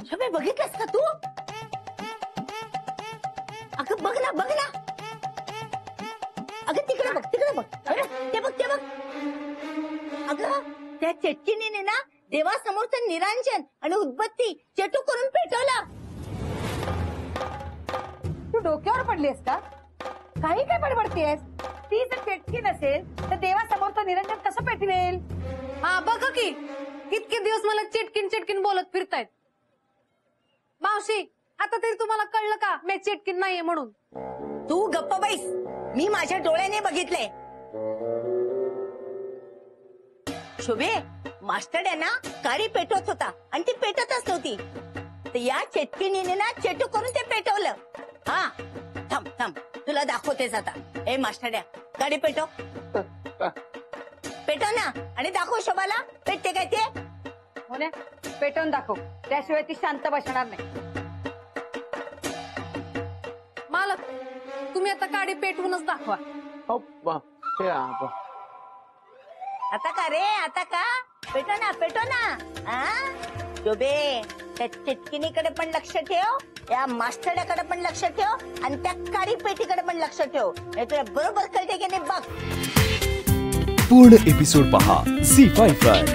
शोभे बघितलंस का तू? अगं बघ ना बघ ना, अगं तिकडे बघ तिकडे बघ, ते बघ ते बघ. अगं त्या चेटकीने ना देवासमोरचं निरांजन आणि उदबत्ती चेटू करून पेटवलं. तू डोक्यावर पडलीस का? काही काय बडबडतीयस? ती जर चेटकी नसेल तर देवासमोरचं निरंजन कसं पेटवेल? हा बघ की इतके दिवस मला चिटकिन चिटकिन बोलत फिरतायत. मावशी आता तरी तुम्हाला कळलं का मी चिटकिन नाहीये म्हणून? तू गप्प बैस, मी माझ्या डोळ्याने बघितलंय. शोभे मास्टर ना काडी पेटवत होता आणि ती पेटतच नव्हती, तर या चेटकीने ना चेटू करून ते पेटवलं. हा थांब थांब तुला दाखवतेच आता. ए मास्टर काडी पेटव, पेटव ना आणि दाखव शोभाला पेटते काय ते. हो ना, पेटवून दाखव, त्याशिवाय ती शांत बसणार नाही. मालक तुम्ही आता काडी पेटवूनच दाखवा. आता का रे, आता का? पेटो ना. शोभे त्या चिटकिनीकडे पण लक्ष ठेव, या मास्टरकडे पण लक्ष ठेव आणि त्या काडी पेटीकडे पण लक्ष ठेव. नाही तुला बरोबर कळते की नाही बघ. पूर्ण एपिसोड पहा झी5 वर.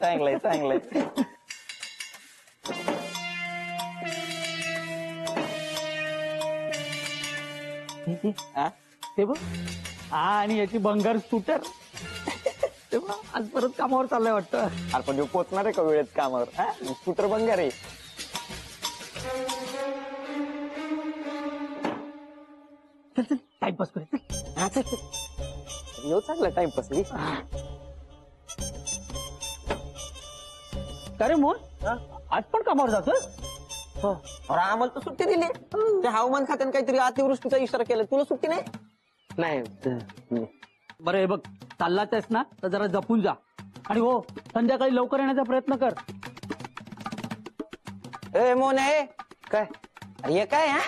चांगलंय चांगलंय. ते बघ, हा आणि याची बंगार स्कूटर. तेव्हा आज परत कामावर चाललंय वाटतं. अरे पण पोचणार आहे का वेळेत कामावर? स्कूटर बंगार आहे. टाइमपास करे. येऊ चांगला टाइमपास. अरे मोहन, आज पण कामावर जातोय? अरे आम्हाला तर सुट्टी दिली. ते हवामान खात्याने काहीतरी अतिवृष्टीचा इशारा केला. तुला सुट्टी नाही? नाही. बरं हे बघ, चाललाच आहेस ना तर जरा जपून जा. आणि हो, संध्याकाळी लवकर येण्याचा प्रयत्न कर. ए मोन आहे काय? हे काय? हा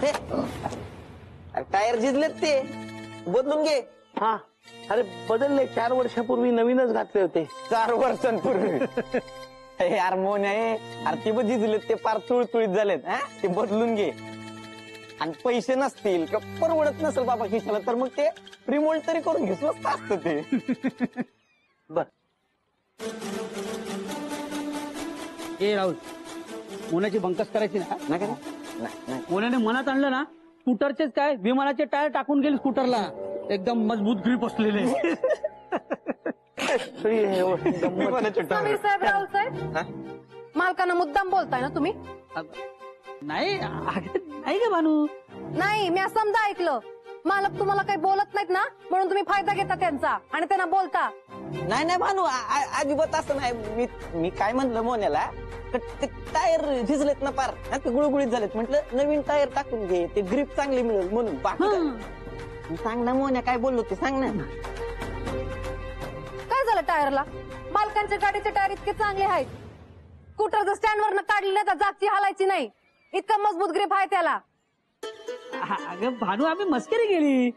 ते टायर झिजलेत, ते बदलून घे. हा अरे बदलले, 4 वर्षापूर्वी नवीनच घातले होते. 4 वर्षांपूर्वी. यार मोन आहे, अरे ते पण झिजलेत, ते फार तुळतुळीत झालेत. ते बदलून घे. आणि पैसे नसतील किंवा परवडत नसेल बाबा खिशाला, तर मग ते रिमोल्ड तरी करून घेतलं असतं ते. बर ए राहुल, मोन्याची बंकस करायची ना. नाही. मोन्याने मनात आणलं ना, स्कूटरचेच काय विमानाचे टायर टाकून गेले स्कूटरला. एकदम मजबूत ग्रीप असलेले. समीर साहेब, राहुल साहेब, मालकांना मुद्दाम बोलताय ना तुम्ही? नाही नाही का भानू? नाही, मी असं समजा ऐकलं. मालक तुम्हाला काही बोलत नाहीत ना म्हणून तुम्ही फायदा घेता त्यांचा आणि त्यांना बोलता. नाही भानू, अजिबात असं नाही. मी काय म्हणलं मोन्याला, ते टायर झिजलेत ना पार, ते गुळगुळीत झालेत. म्हटलं नवीन टायर टाकून घे, ते ग्रीप चांगली मिळेल म्हणून. बाकी सांग ना मोन्या, काय बोललो ते सांग ना. काय झालं टायरला? मालकांच्या गाडीचे टायर इतके चांगले आहेत, स्कूटर जर स्टँड वरनं काढले नाही तर जागची हालायची नाही, इतका मजबूत ग्रीप आहे त्याला. अगं भानू, आम्ही मस्करी केली.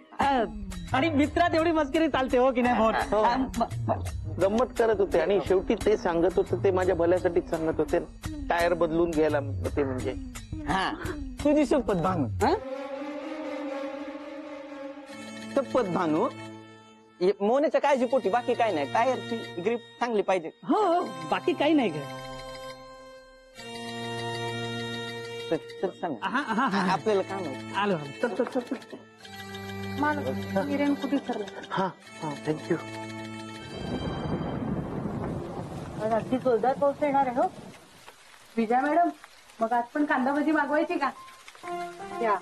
आणि मित्रात एवढी मस्करी चालते हो की नाही भाऊ? गंमत करत होते आणि शेवटी ते सांगत होते, ते माझ्या भल्यासाठीच सांगत होते. टायर बदलून घ्यायला ते म्हणजे. हा तुझी शपथ भानू, शपथ भानू. मोन्याच्या काळजी पोटी, बाकी काय नाही. टायरची ग्रीप चांगली पाहिजे. हो, बाकी काही नाही का? तर सांग आपल्याला काम आहे. आलो. कुठे ठरलं? हा थँक्यू. अगदी जोरदार पाऊस येणार आहे हो विजया मॅडम. मग आज पण कांदा भजी मागवायची का? या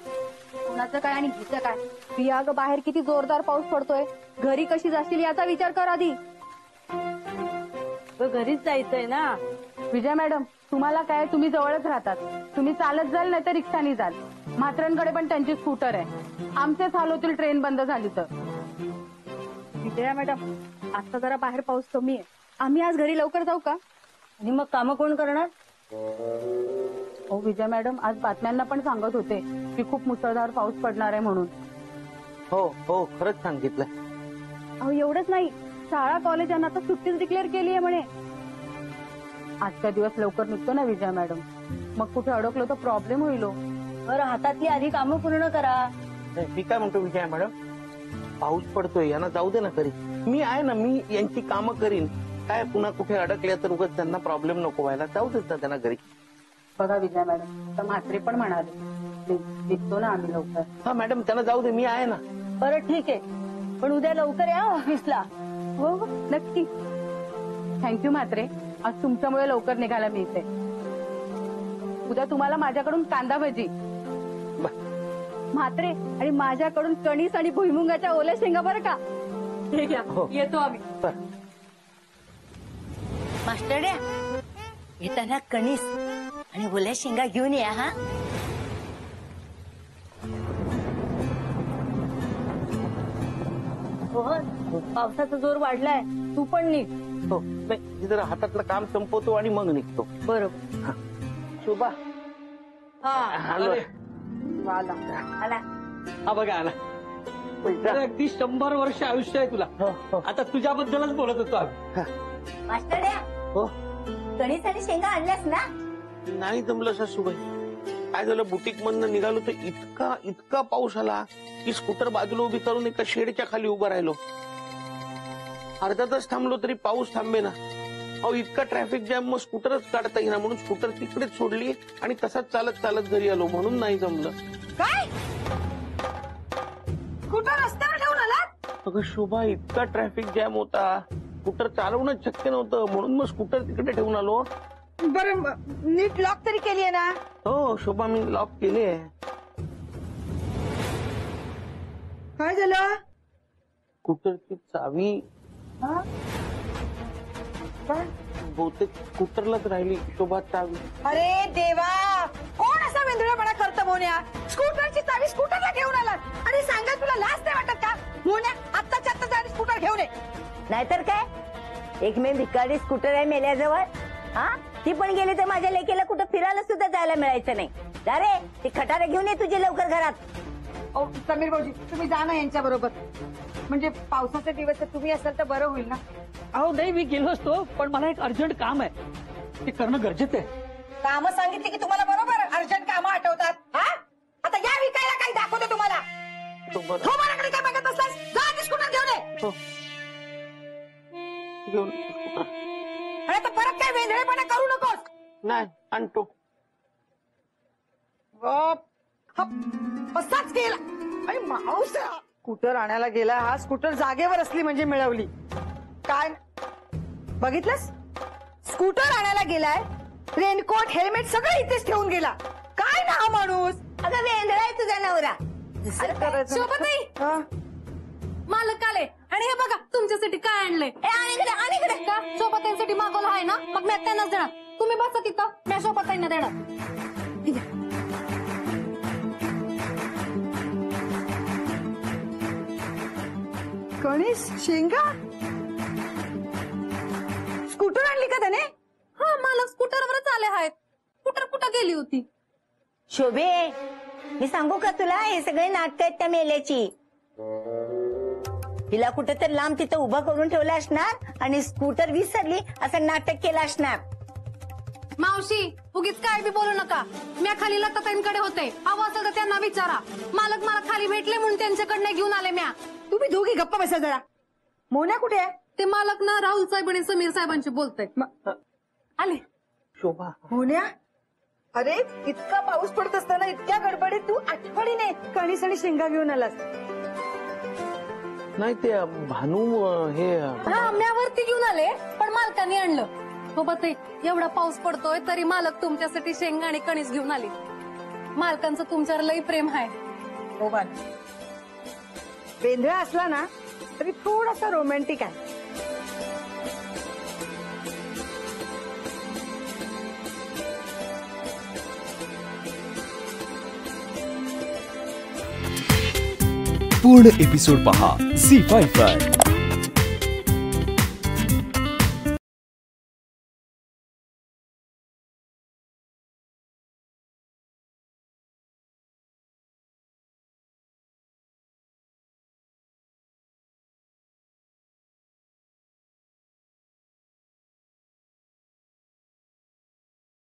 कुणाचं काय आणि हिचं काय? प्रिया ग, बाहेर किती जोरदार पाऊस पडतोय, घरी कशी जाशील याचा विचार कर आधी. घरीच जायचंय ना विजया मॅडम. तुम्हाला काय, तुम्ही जवळच राहतात, तुम्ही चालत जाल नाही तर रिक्षानी जाल. म्हात्र्यांकडे पण त्यांची स्कूटर आहे. आमचेच हाल होतील ट्रेन बंद झाली तर. विजया मॅडम, आता जरा बाहेर पाऊस कमी आहे, आम्ही आज घरी लवकर जाऊ का? आणि मग कामं कोण करणार? हो विजया मॅडम, आज बातम्यांना पण सांगत होते की खूप मुसळधार पाऊस पडणार आहे म्हणून. हो खरंच सांगितलं. अहो एवढंच नाही, शाळा कॉलेजांना आता सुट्टीच डिक्लेअर केली आहे म्हणे. आजचा दिवस लवकर निघतो ना विजया मॅडम, मग कुठे अडकलो तर प्रॉब्लेम होईल. बरं हातातली आधी कामं पूर्ण करा. मी काय म्हणतो विजया मॅडम, पाऊस पडतोय यांना जाऊ दे ना घरी. मी आहे ना, मी यांची कामं करीन. काय पुन्हा कुठे अडकल्या तर उगाच त्यांना प्रॉब्लेम नको व्हायला. जाऊ देत ना त्यांना घरी. बघा विजया मॅडम, तर म्हात्रे पण म्हणाले निघतो ना आम्ही लवकर. हा मॅडम, त्यांना जाऊ दे, मी आहे ना. बरं ठीक आहे, पण उद्या लवकर या ऑफिसला. हो हो नक्की. थँक्यू म्हात्रे, आज तुमच्यामुळे लवकर निघायला मिळते. उद्या तुम्हाला माझ्याकडून कांदा भजी म्हात्रे आणि माझ्याकडून कणीस आणि भुईमुंगाच्या ओल्या शेंगा बरं का. हे घ्या, येतो आम्ही. मास्टरड्या, येताना कणीस आणि ओल्या शेंगा घेऊन या. हा पावसाचा जोर वाढलाय, तू पण निघ. हो नाही, जरा हातातलं काम संपवतो आणि मग निघतो. बरोबर. शोभा आलो. आला. हा बघा आला. अगदी 100 वर्ष आयुष्य आहे तुला. आता तुझ्याबद्दलच बोलत होतो आम्ही. मास्टरड्या, हो कणीस आणि शेंगा आणल्यास ना? नाही जमलं सासूबाई. काय झालं, बुटीक मधनं निघालो तर इतका पाऊस आला की स्कूटर बाजूला उभी करून एका शेडच्या खाली उभं राहिलो. अर्धा तास थांबलो तरी पाऊस थांबे ना. अहो इतका ट्रॅफिक जॅम, मग स्कूटरच काढता येईना म्हणून स्कूटर तिकडेच सोडली आणि तसाच चालत चालत घरी आलो. म्हणून नाही जमलं. काय स्कूटर रस्त्यावर ठेवून आला? अगं शोभा, इतका ट्रॅफिक जॅम होता, स्कूटर चालवणं शक्य नव्हतं. म्हणून मग स्कूटर तिकडे ठेवून आलो. बरं नीट लॉक तरी केली आहे ना? हो शोभा, मी लॉक केले. काय झालं? स्कूटरची चावी बहुतेक स्कूटरलाच राहिली शोभा चावी. अरे देवा, कोण असा वेंधळेपणा करतं मोन्या? स्कूटरची चावी स्कूटरला घेऊन आला आणि सांगा तुला लाज नाही वाटत का? मोन्या, आत्ताच्या आत्ता जा स्कूटर घेऊन ये. नाहीतर काय, एक मे भिकारी स्कूटर आहे मेल्याजवळ. हा, ती पण गेली तर माझ्या लेकीला कुठं फिरायला सुद्धा जायला मिळायचं नाही. जा रे, ती खटारे घेऊन ये तुझे लवकर घरात. ओ समीर भाऊजी, तुम्ही जा ना यांच्या बरोबर. म्हणजे पावसाचे दिवस तुम्ही असाल तर बरं होईल ना. अहो नाही, मी गेलो असतो, पण मला एक अर्जंट काम आहे, ते करणं गरजेचं आहे. कामं सांगितली की तुम्हाला बरोबर अर्जंट कामं आठवतात. हा, आता या विकायला काही दाखवतो तुम्हाला. हो, माझ्याकडे काय बघत बसलास? जा ती स्कूटर घेऊन ये. घेऊन आणि आता परत काय वेंधळेपणा करू नकोस. नाही आणतो. असाच गेला. अरे माऊस, स्कूटर आणायला गेला हा. स्कूटर जागेवर असली म्हणजे मिळवली. काय बघितलंस? स्कूटर आणायला गेलाय, रेनकोट हेल्मेट सगळं इथेच ठेवून गेला. काय ना हा माणूस. अगं वेंधळा आहे तुझा नवरा. शोभताई, मालक आले आणि हे बघा तुमच्यासाठी काय आणलंय. का शोभताईंसाठी मागवलं आहे ना, मग मी त्यांनाच देणार. तुम्ही बसा तिथं, मी शोभताईंना देणार. कणीस शेंगा स्कूटर आणली का त्याने? हा, मालक स्कूटरवरच आले आहेत. स्कूटर कुठं गेली होती? शोभे, मी सांगू का तुला, हे सगळे नाटक आहेत त्या मेल्याची. तिला कुठं तर लांब तिथं उभं करून ठेवलं असणार आणि स्कूटर विसरली असं नाटक केलं असणार. मावशी, उगीच काय बी बोलू नका. मी खाली लताताईंकडे होते, हवं असेल तर त्यांना विचारा. मालक मला खाली भेटले म्हणून त्यांच्याकडनं घेऊन आले. म्या तुम्ही दोघी गप्पा बसा जरा. मोन्या कुठे आहे? ते मालक ना राहुल साहेब आणि समीर साहेबांशी बोलतायत. आले. शोभा, मोन्या, अरे इतका पाऊस पडत असताना इतक्या गडबडीत तू आठवणीने कणीस आणि शेंगा घेऊन आलास. नाही ते भानू हे हा, म्यावरती घेऊन आले, पण मालकाने आणलं. सोबत एवढा पाऊस पडतोय तरी मालक तुमच्यासाठी शेंगा आणि कणीस घेऊन आले. मालकांचं तुमच्यावर लई प्रेम आहे. हो बा, वेंधळा असला ना तरी थोडासा रोमॅन्टिक आहे. पूर्ण एपिसोड पहा झी5 वर.